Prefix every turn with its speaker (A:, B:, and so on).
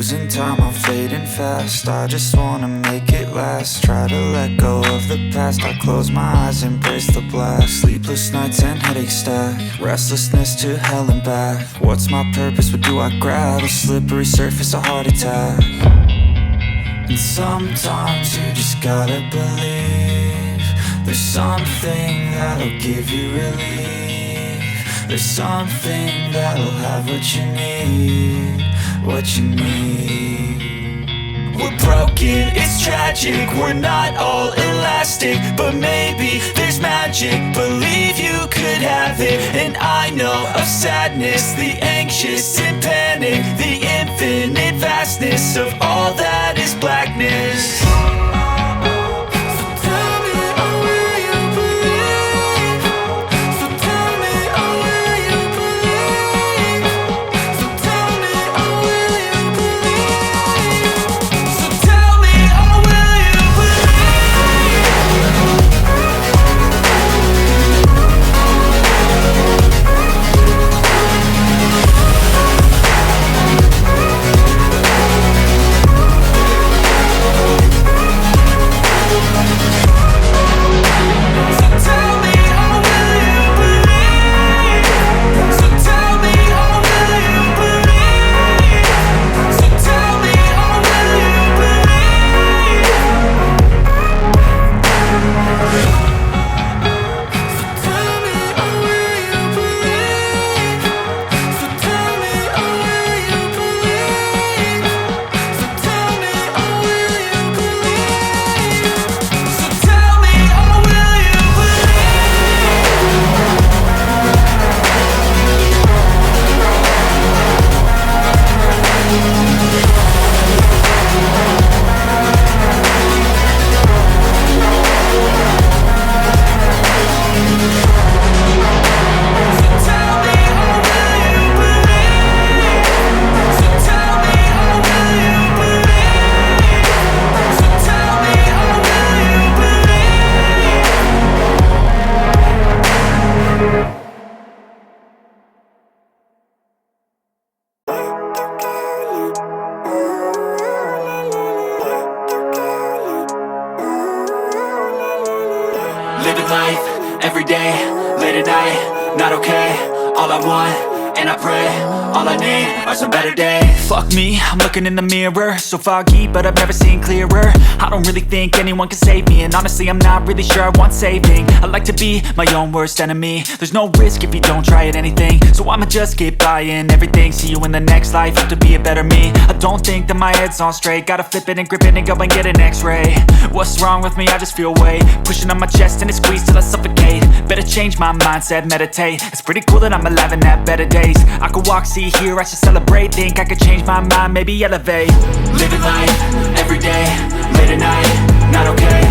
A: Losing time, I'm fading fast. I just wanna make it last. Try to let go of the past. I close my eyes, embrace the blast. Sleepless nights and headaches stack. Restlessness to hell and back. What's my purpose? What do I grab? A slippery surface, a heart attack. And sometimes you just gotta believe there's something that'll give you relief. There's something that'll have what you need. What you need. We're broken, it's tragic. We're not all elastic, but maybe there's magic. Believe you could have it. And I know of sadness, the anxious and panic, the infinite vastness of all that is blackness. Living life, every day, late at night, not okay. All I want, and I pray, all I need are some better days. Fuck me, I'm looking in the mirror, so foggy, but I've never seen clearer. I don't really think anyone can save me, and honestly I'm not really sure I want saving. I like to be my own worst enemy. There's no risk if you don't try at anything, so I'ma just keep buying everything. See you in the next life, have to be a better me. I don't think that my head's on straight, gotta flip it and grip it and go and get an x-ray. What's wrong with me? I just feel weight pushing on my chest and it squeezes till I suffocate. Better change my mindset, meditate. It's pretty cool that I'm alive and have better days. I could walk, see, hear, I should celebrate. Think I could change my mind, maybe elevate. Living life, every day, late at night, not okay.